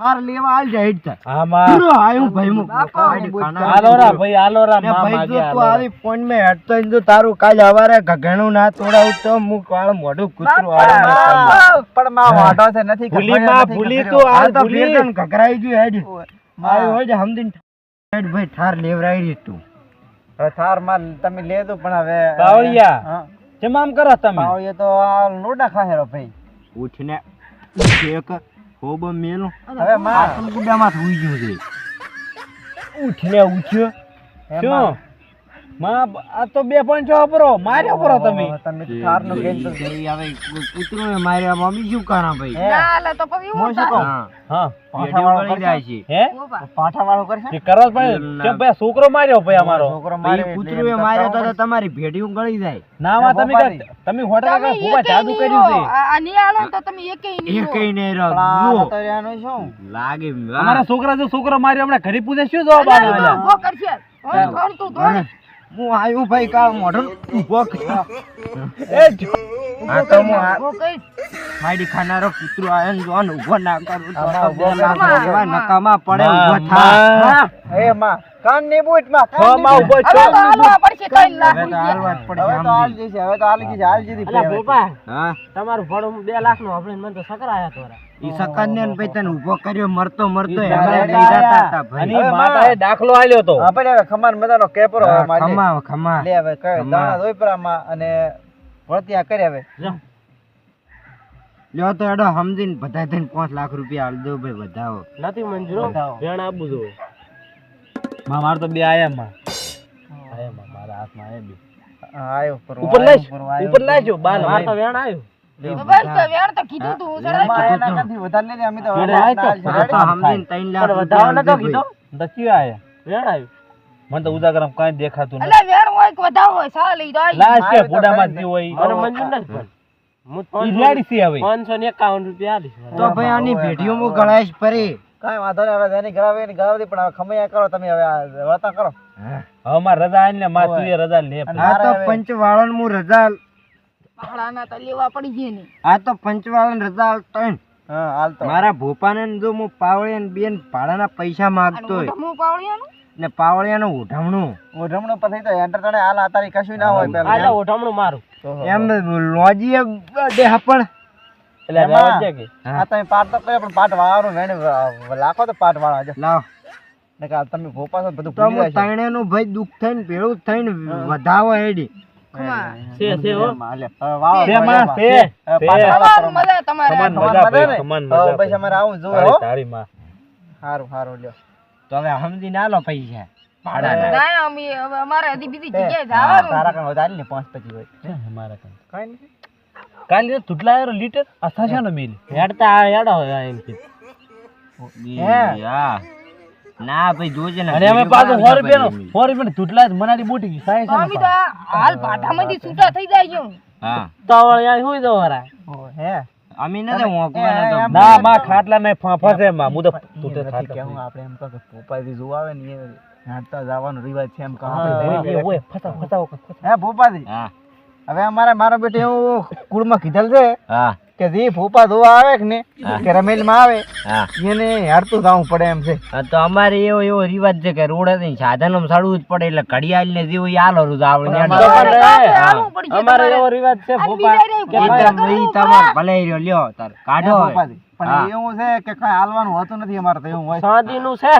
થાર લેવા આલ જાય હેડ હા માં પૂરો આયું ભાઈ મુ આલોરા માં ભાઈ જો માગ્યા તું આવી ફોન મે હેડતો જો તારું કાલ હવારે ઘઘણું ના તોડાવું તો મુ કાળ મોઢું કૂતરું પણ માં વાટો છે નથી ભૂલી તો આ તો ફેરતન ઘઘરાઈ જો હેડ આયો હોય હમદિન હેડ ભાઈ થાર લેવરાઈ રી તું થાર માં તમે લે દો પણ હવે પાવળિયા કેમ આમ કરો તમે પાવળિયા તો આ લોડા ખાહેરો ભાઈ ઉઠને એક હોબ મેલો હવે માં ગુડામાં સુઈ ગયો છે ઉઠને ઉઠ્યો શું માં આ તો 2.6 પરો માર્યો પરો તમે થાર નું કેન તો હવે કૂતરો એ માર્યા મમ્મી શું કરા ભાઈ ના લે તો પછી હું શું કહું હા પાઠાવાળો કરી જાય છે હે પાઠા વાળો કરશે કે કરો ભાઈ કેમ ભાઈ છોકરો માર્યો ભાઈ અમારો છોકરો એ મારે કૂતરો એ માર્યો તો તમારી ભેડિયું ગળી જાય ના માં તમે હોટલ કા ભૂવા જાદુ કર્યું છે આ ની આલો તો તમે એકેય નહીં એકઈ નહીં આ રહ્યો તો રહ્યાનું શું લાગે અમારા છોકરા જો છોકરો માર્યો હમણાં ઘરે પૂછે શું જવાબ આલે ઉભો કરશે કોણ તું દોડ હું આવ્યો ભાઈ કા મોઢું ઉભો કર્યો એ આ તો હું ઉભો કઈ માડી ખાનારો કૂતરો આયો ને જોન ઉભો ના કરું તો આમાં ઉભો બે લાખ ના એવા નકામા પડે ઉભો થા એ માં કાન ની બૂટ માં છ માં ઉભો હવે તો હાલવા પડશે 3 લાખ હવે તો હાલવા જ પડે હવે તો હાલ જશે હવે તો હાલ જશે હાલ જીધી હા તમારું ભાડું 2 લાખ નું આપણે મને તો સકરા આયા તોરા ઈ સકન ને ભાઈ તને ઉભો કર્યો મરતો મરતો ઈ એમાં દાદા લઈ જતા હતા અને ભાઈ માતાએ દાખલો આલ્યો તો આપણે હવે ખમાન મજાનો કેપરો હવે મારી ખમા ખમા લે હવે કઈ દાણા દોઈપરામાં અને વળતિયા કરે હવે લ્યો તો એડો સમજીને બધા થઈને 5 લાખ રૂપિયા આલ દો ભાઈ વધાવો નથી મંજૂરો વેણ આપું જો માં માર તો બે આયા માં મારા હાથમાં આયા બે આયો ઉપર લાજો બાલ માર તો વેણ આવ્યો તો બસ તો વેણ તો કીધું તું એમાં એના કાંથી વધારે લે અમે તો જોડે આય તો. હવે તો સમજીને 3 લાખ વધાવો નતો રૂપિયા કીધો દચ્યું આયા વેણ આવ્યું મને તો ઉજાગરમ કાઈ દેખાતું અલે વેણ હોય કે વધાવો હોય સારા લઈ દો લાશ કે ફોડામાં જી હોય અને મંજૂર નથી પણ ઈ રેડી છે હવે 551 રૂપિયા આલીશ તો ભાઈ આની ભેડિયોમાં ગળાઈશ પરી કાંઈ વાંધો નહીં હવે એની ગળાવે એની ગળાવતી પણ હવે ખમૈયા કરો તમે હવે આ વાર્તા કરો હવે માર રજા આઈને માં તું એ રજા લે આ તો પંચવાળન મુ રજા ભાડાના તો લેવા પડી ગઈ ને આ તો પંચવાળન રજા આલતો હે હા હાલ તો મારા ભોપાને જો હું પાવળિયા ને બેન ભાડાના પૈસા માંગતો હોય હું પાવળિયાનું ને પાવળિયાનું ઉઠામણું ઓઢમણો પછી તો એન્ટર તને હાલ આતારી કશું ના હોય આલા પહેલા ઓઠમણું મારું એમ લોજીએ દેહ પણ એટલે એમાં રહેવા દે કે આ તમે પાટ તો કરે પણ પાટ વાળાનું વેણ લાખો તો પાટ વાળા જો લાવ ને કે તમે ભોપા છો બધું તો ભૂલી હું જાય છે તણેનું ભાઈ દુઃખ થઈને ભેળું થઈને વધાવો હેડી ખમા છે હો હાલે હવે વાળો છે માં છે પાટ વાળા તમાર મજા તમારે સમાન ખમાન મજા મજા ભાઈ ને? સમાન હવે મજા પછી અમારે આવું જોવે હો તારી માં સારું સારું લ્યો તો હવે સમજી ના લો પૈસા ભાડાના ના અમે હવે અમારે હજી બીજી જગ્યાએ તારા જવાનું કાન વધારે ને 5-25 હોય અમારા કાન કાઈ નહીં કાલે તુટલા યાર લીટર આ થાશાનો મિલ હેડતા હેડા હોય એમ કે હા ના ભાઈ જોજે ને અને અમે પાછો 100 રૂપિયાનો તુટલા મનાડી બોટી ગઈ સાઈ અમે તો હાલ ભાટામાંથી છૂટા થઈ જાય છે હા તાવળ યાર હોઈ દો હરા હે અમે નતો હોંકવાના તો ના માં ખાટલા મે ફાફા છે માં હું તો તુટે નથી ખાટલા કેવું આપણે એમ કહો કે ભોપાથી જોવા આવે ને એ હાંડતા જવાનો રિવાજ છે એમ કહો એ ઓય ફસાવ ફસાવ હે ભોપાથી હા હવે અમારે મારો બેટો એવું કુળમાં કીધેલ છે હા કે જે ભોપા ધોવા આવે કે ને કે રમેલમાં આવે હા એને હારતું જવું પડે એમ છે હા, તો અમારે એવો રિવાજ છે કે રોડ સાધનો સાડવું જ પડે એટલે ઘડિયાળ ને જેવું આલો રોજ આપણે અમારે એવો રિવાજ છે ભોપા તમારે ભલે રહ્યો લ્યો તાર કાઢો ભોપાથી પણ એવું છે કે કઈ હાલવાનું હોતું નથી અમારે તો એવું હોય સાદી નું છે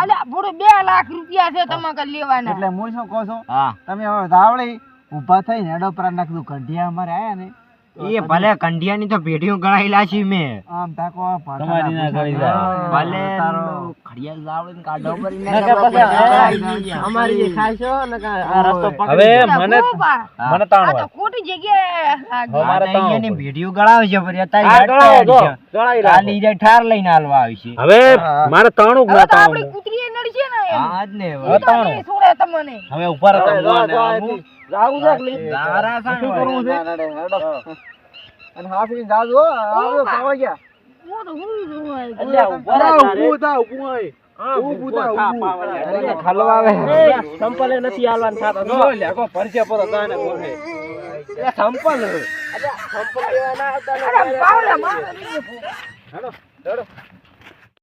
અલે પૂરો 2 લાખ રૂપિયા છે તમારે લેવાના એટલે હું શું કહું છું હા તમે હવે ધાવડી ઊભા થઈને હેડો પર નાખતું કંઢિયા અમારે આયા ને એ ભલે કંઢિયાની તો પેઢીઓ ગળાયેલા છે મેં આમ તાકો તમારી ના ગળી જાય. ભલે તારો ઘડિયાળ લાવડીને કાઢો કરીને અમારી જે ખાશો ને આ રસ્તો પકડી હવે મને મને તાણ આ તો ખોટી જગ્યાએ અમારે તો અહીંયાની પેઢીઓ ગળાવે છે પણ અત્યારે આ ગળાવો જો છે. ગળાઈ કાલી જાય ઠાર લઈને હાલવા આવશે હવે મારે તાણું હવે તો આપણી કૂતરીએ નડશે ને એમ હા જ ને ઈ તો નહીં છોડે તમને હવે ઉપર જાવું છે કે તારા શું સાંભળ. કરવું છે અને હાથવી જાજો આવજો પાવા ગયા હું તો હું જોઉં અલ્યા ઉપર ઊભું થા ઊભું હોય ઊભું થા ઊભું અરે ખાલવા આવે સંપલે નથી હાલવાનું થાતો જો લેકો પરસે પર તાને બોલે એ સંપલ અલ્યા સંપલ લેવા ના આવતા અરે પાવડા મારો હેડો હેડો